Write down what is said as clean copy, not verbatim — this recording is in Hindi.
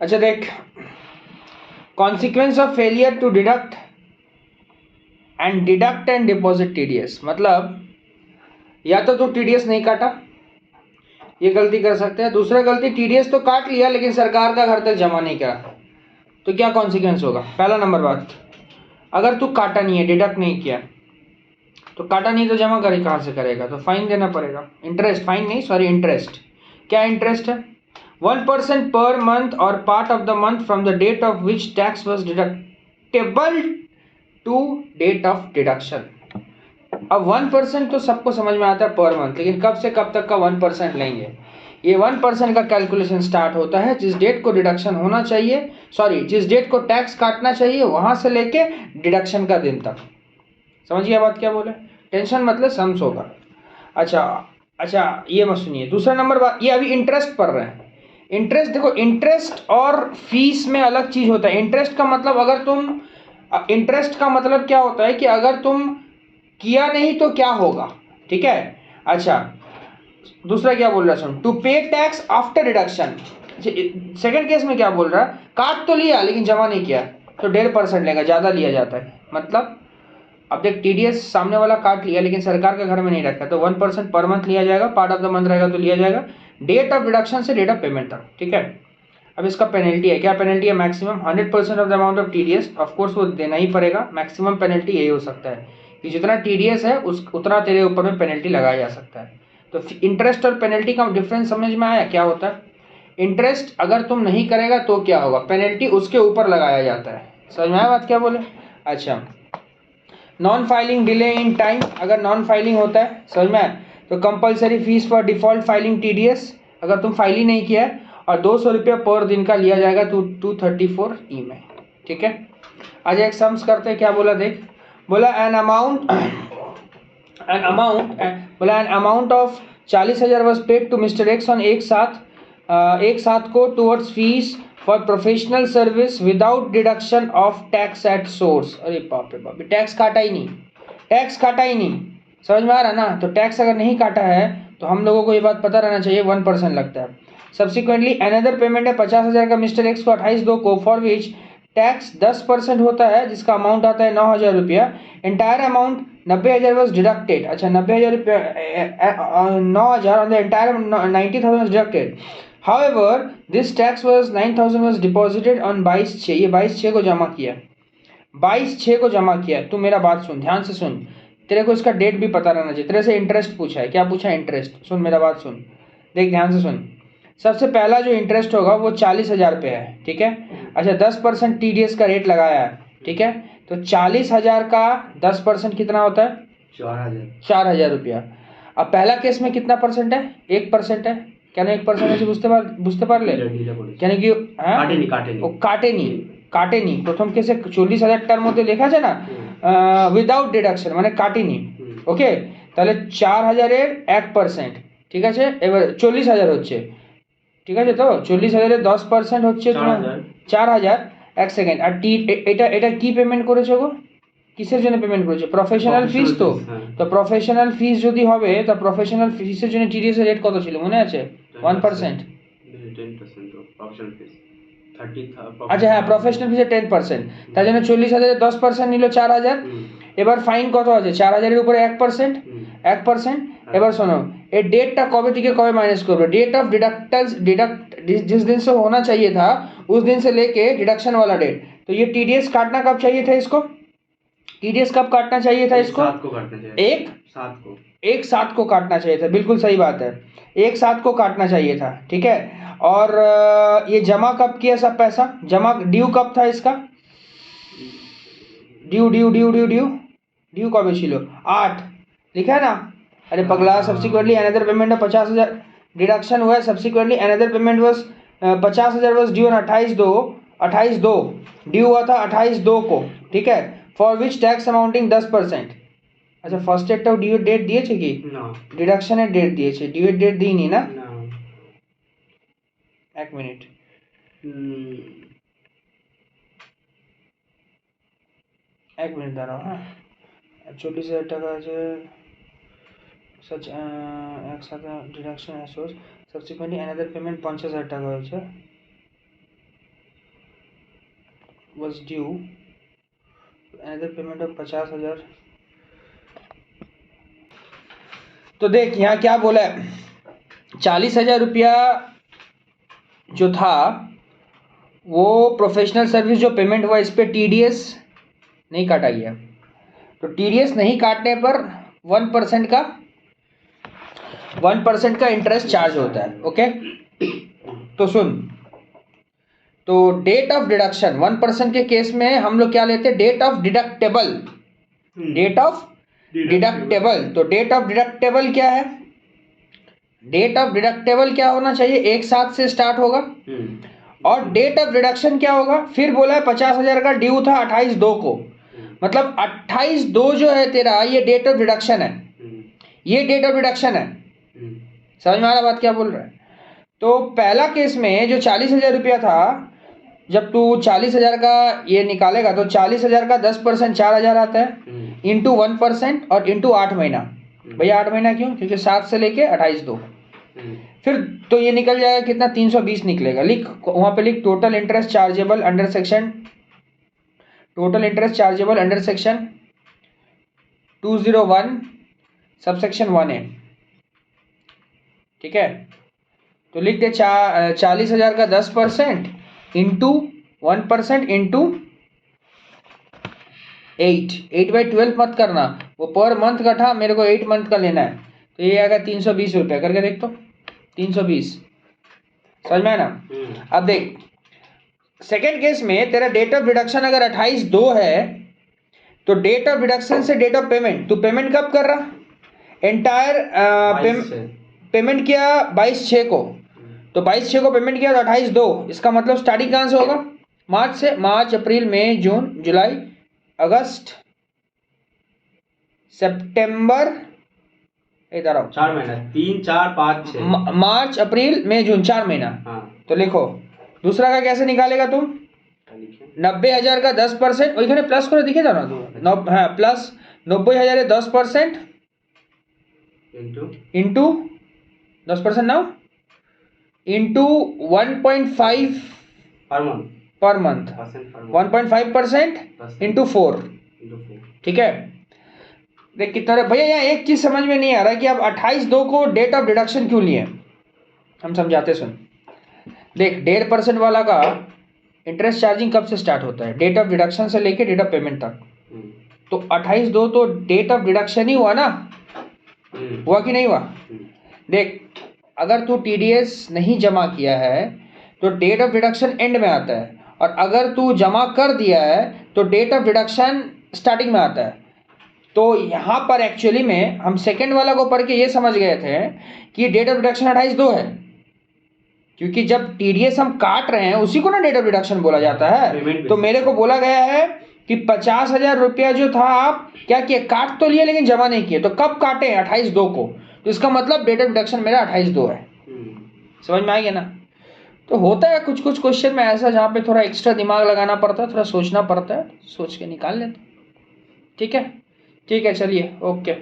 अच्छा देख, consequence of failure to deduct and deposit TDS, मतलब या तो तू टीडीएस नहीं काटा, ये गलती कर सकते हैं। दूसरा गलती, टीडीएस तो काट लिया लेकिन सरकार का घर तक जमा नहीं करा, तो क्या कॉन्सिक्वेंस होगा? पहला नंबर बात, अगर तू काटा नहीं है, डिडक्ट नहीं किया, तो काटा नहीं तो जमा करे कहाँ से करेगा? तो फाइन देना पड़ेगा। इंटरेस्ट, फाइन नहीं सॉरी, इंटरेस्ट। क्या इंटरेस्ट है? 1% पर मंथ और part of the month from the date of which tax was deductible to date of deduction. अब 1% तो सबको समझ में आता है पर मंथ, लेकिन कब से कब तक का 1% लेंगे? ये 1% का कैलकुलेशन स्टार्ट होता है जिस डेट को डिडक्शन होना चाहिए, सॉरी जिस डेट को टैक्स काटना चाहिए वहां से लेके डिडक्शन का दिन तक। समझिए बात क्या बोले? टेंशन मतलब सम्स होगा। अच्छा अच्छा, ये मत सुनिए। दूसरा नंबर बात, ये अभी इंटरेस्ट पढ़ रहे हैं। इंटरेस्ट देखो, इंटरेस्ट और फीस में अलग चीज होता है। इंटरेस्ट का मतलब अगर तुम, इंटरेस्ट का मतलब क्या होता है कि अगर तुम किया नहीं तो क्या होगा, ठीक है? अच्छा, दूसरा क्या बोल रहा है सुन, टू पे tax after deduction. Second case में क्या बोल रहा है, काट तो लिया लेकिन जमा नहीं किया, तो 1.5% लेगा, ज्यादा लिया जाता है। मतलब अब देख, टीडीएस सामने वाला काट लिया लेकिन सरकार के घर में नहीं रखा, तो 1% पर मंथ लिया जाएगा, पार्ट ऑफ द मंथ रहेगा तो लिया जाएगा डेट ऑफ डिडक्शन से डेट ऑफ पेमेंट तक, ठीक है? अब इसका पेनल्टी है, क्या पेनल्टी है? Maximum 100% of the amount of TDS, of course वो देना ही पड़ेगा। मैक्सिमम पेनल्टी यही हो सकता है कि जितना टीडीएस है उस उतना तेरे ऊपर में पेनल्टी लगाया जा सकता है। तो इंटरेस्ट और पेनल्टी का डिफरेंस समझ में आया क्या होता है? इंटरेस्ट अगर तुम नहीं करेगा तो क्या होगा, पेनल्टी उसके ऊपर लगाया जाता है। समझ में आया बात क्या बोले? अच्छा, non filing delay in time, अगर नॉन फाइलिंग होता है, समझ में आया, तो compulsory fees for default filing TDS, अगर तुम फाइल ही नहीं किया है, और 200 रुपया पर दिन का लिया जाएगा 234 ई में, ठीक है? आज एक सम्स करते हैं, क्या बोला देख, बोला एन अमाउंट बोला an amount of 40,000 was paid to mister X on एक साथ को towards fees for professional service without deduction of tax at source. अरे बाप रे बाप, टैक्स काटा ही नहीं, टैक्स काटा ही नहीं। समझ में आ रहा ना? तो टैक्स अगर नहीं काटा है तो हम लोगों को ये बात पता रहना चाहिए, 1% लगता है। सब्सिक्वेंटली अनदर पेमेंट है 50,000 का मिस्टर एक्स को 28/2 को, फॉर विच टैक्स 10% होता है, जिसका अमाउंट आता है 9,000 रुपया। Entire amount 90,000 was deducted. अच्छा, 90,000 रुपया, 9,000 on the entire 90,000 was deducted. However, this tax was 9,000 was deposited on 22/6, ये 22/6 को जमा किया, 22/6 को जमा किया। तू मेरा बात सुन, ध्यान से सुन, तेरे को इसका डेट भी पता रहना चाहिए। तेरे से इंटरेस्ट पूछा है, क्या पूछा है? इंटरेस्ट। सुन मेरा बात सुन, देख ध्यान से सुन। सबसे पहला जो इंटरेस्ट होगा वो 40,000 पे है, ठीक है? अच्छा, 10% टीडीएस का रेट लगाया है, ठीक है? तो 40,000 का 10% कितना होता है? 4,000 रुपया। अब पहला केस में कितना परसेंट है? 1% है। क्या ना 1% আছে বুঝতে পারলে? কেন কি হ্যাঁ, কাটে নি প্রথম কেসে 40,000টার মধ্যে লেখা আছে না উইদাউট ডিডাকশন, মানে কাটেনি। ওকে, তাহলে 4,000-এর 1%, ঠিক আছে? এবার 40,000 হচ্ছে, ঠিক আছে? তো 40,000-এর 10% হচ্ছে তোমার 4,000। এক সেকেন্ড, আর এটা এটা কি পেমেন্ট করেছো গো? কিসের জন্য পেমেন্ট করেছো? প্রফেশনাল ফিস। তো তো প্রফেশনাল ফিস যদি হবে, তো প্রফেশনাল ফিসের জন্য টিডিএস এর রেট কত ছিল মনে আছে? 1%। আচ্ছা হ্যাঁ, প্রফেশনাল ফিসের 10%, তার জন্য 40,000-এর 10% নিল 4,000। এবার ফাইন কত আছে? 4,000-এর উপরে 1%, 1%। এবার শোনো, এই डेटটা कब থেকে कब माइनस करोगे? डेट ऑफ डिडक्ट जिस दिन से होना चाहिए था उस दिन से लेके डिडक्शन वाला डेट। तो ये टीडीएस काटना कब चाहिए था इसको? टीडीएस कब काटना चाहिए था इसको? एक साथ को काटना चाहिए था, बिल्कुल सही बात है, एक साथ को काटना चाहिए था, ठीक है? और ये जमा कब किया सब पैसा? जमा ड्यू कब था इसका? ड्यू कब ছিল? 8 लिखा है ना? अरे पगला, सब्सिक्वेंटली अनदर पेमेंट है 50,000 डिडक्शन हुआ है, subsequently another payment was 50,000 was due on 28/2 due हुआ था 28/2 को, ठीक है? For which tax amounting 10%। अच्छा, ফার্স্ট এরটাও ডিউ ডেট দিয়েছে কি? না, ডিডাকশনের ডেট দিয়েছে, ডিউ এর ডেট দিইনি না? এক মিনিট, এক মিনিট দাঁড়াও। হ্যাঁ, 40,000 টাকা আছে, সচ একসাথে deduction Asus, subsequently another payment 50,000 টাকা হয়েছে। was due another payment of 50,000। तो देख यहाँ क्या बोला है, 40,000 रुपया जो था वो प्रोफेशनल सर्विस जो पेमेंट हुआ इस पे टीडीएस नहीं काटा गया। तो टीडीएस नहीं काटने पर 1% का इंटरेस्ट चार्ज होता है। ओके, तो सुन, तो डेट ऑफ डिडक्शन 1% के केस में हम लोग क्या लेते हैं, date of deductible. Date of deductible, तो डेट ऑफ डिडक्टेबल क्या है, डेट ऑफ डिडक्टेबल क्या होना चाहिए, 1/7 से स्टार्ट होगा। और डेट ऑफ डिडक्शन क्या होगा, फिर बोला है 50,000 का ड्यू था 28/2 को, मतलब 28/2 जो है तेरा, ये डेट ऑफ डिडक्शन है, ये डेट ऑफ डिडक्शन है। समझ में आ रहा बात क्या बोल रहा है। तो पहला केस में जो 40,000 रुपया था, जब तू 40,000 का ये निकालेगा तो 40,000 का 10% 4,000 आता है, इंटू 1% और इंटू 8 महीना। भैया 8 महीना क्यों, क्योंकि 7 से लेके 28/2, फिर तो ये निकल जाएगा कितना, 320 निकलेगा। लिख वहां पे, लिख total interest chargeable under section, total interest chargeable under section 201 subsection 1A। ठीक है, तो लिख दे 40,000 का 10% इंटू 1% इंटू 8/12 मत करना, वो पर मंथ का था, मेरे को 8 मंथ का लेना है, तो ये आएगा 320 रुपया। करके देख तो, 320। समझ में आया ना। अब देख सेकेंड केस में तेरा डेट ऑफ डिडक्शन अगर 28/2 है, तो डेट ऑफ डिडक्शन से डेट ऑफ पेमेंट, तू पेमेंट कब कर रहा, एंटायर पेमेंट किया 22/6 को, तो 22/6 को पेमेंट किया तो 28/2, इसका मतलब स्टार्टिंग कहां से होगा, मार्च से। मार्च, अप्रैल, मई, जून, जुलाई, अगस्त, सितंबर, इधर आओ, 4 महीना, 3, 4, 5, 6, मार्च, अप्रैल, मई, जून, 4 महीना। तो लिखो दूसरा का कैसे निकालेगा तुम, 90,000 का 10%, वही प्लस को दिखे था ना तू, हाँ प्लस 90,000 10% इंटू 10% ना, इंटू 1.5 पर मंथ, 1.5% इंटू 4। ठीक है, देख कितना भैया, यहाँ एक चीज समझ में नहीं आ रहा कि आप 28/2 को डेट ऑफ डिडक्शन क्यों लिए, हम समझाते सुन। देख 1.5% वाला का इंटरेस्ट चार्जिंग कब से स्टार्ट होता है, डेट ऑफ डिडक्शन से लेके डेट ऑफ पेमेंट तक। तो 28/2 तो डेट ऑफ डिडक्शन ही हुआ ना, हुआ कि नहीं हुआ। देख अगर तू टीडीएस नहीं जमा किया है तो डेट ऑफ डिडक्शन एंड में आता है, और अगर तू जमा कर दिया है तो डेट ऑफ डिडक्शन स्टार्टिंग में आता है। तो यहाँ पर एक्चुअली में हम सेकंड वाला को पढ़ के ये समझ गए थे कि डेट ऑफ डिडक्शन 28/2 है, क्योंकि जब टीडीएस हम काट रहे हैं उसी को ना डेट ऑफ डिडक्शन बोला जाता है। तो मेरे को बोला गया है कि 50,000 रुपया जो था आप क्या किए, काट तो लिए लेकिन जमा नहीं किए, तो कब काटे, 28/2 को, तो इसका मतलब डेट ऑफ डिडक्शन मेरा 28/2 है। समझ में आ गया ना। तो होता है कुछ कुछ क्वेश्चन में ऐसा जहाँ पे थोड़ा एक्स्ट्रा दिमाग लगाना पड़ता है, थोड़ा सोचना पड़ता है, सोच के निकाल लेते। ठीक है, ठीक है, चलिए, ओके।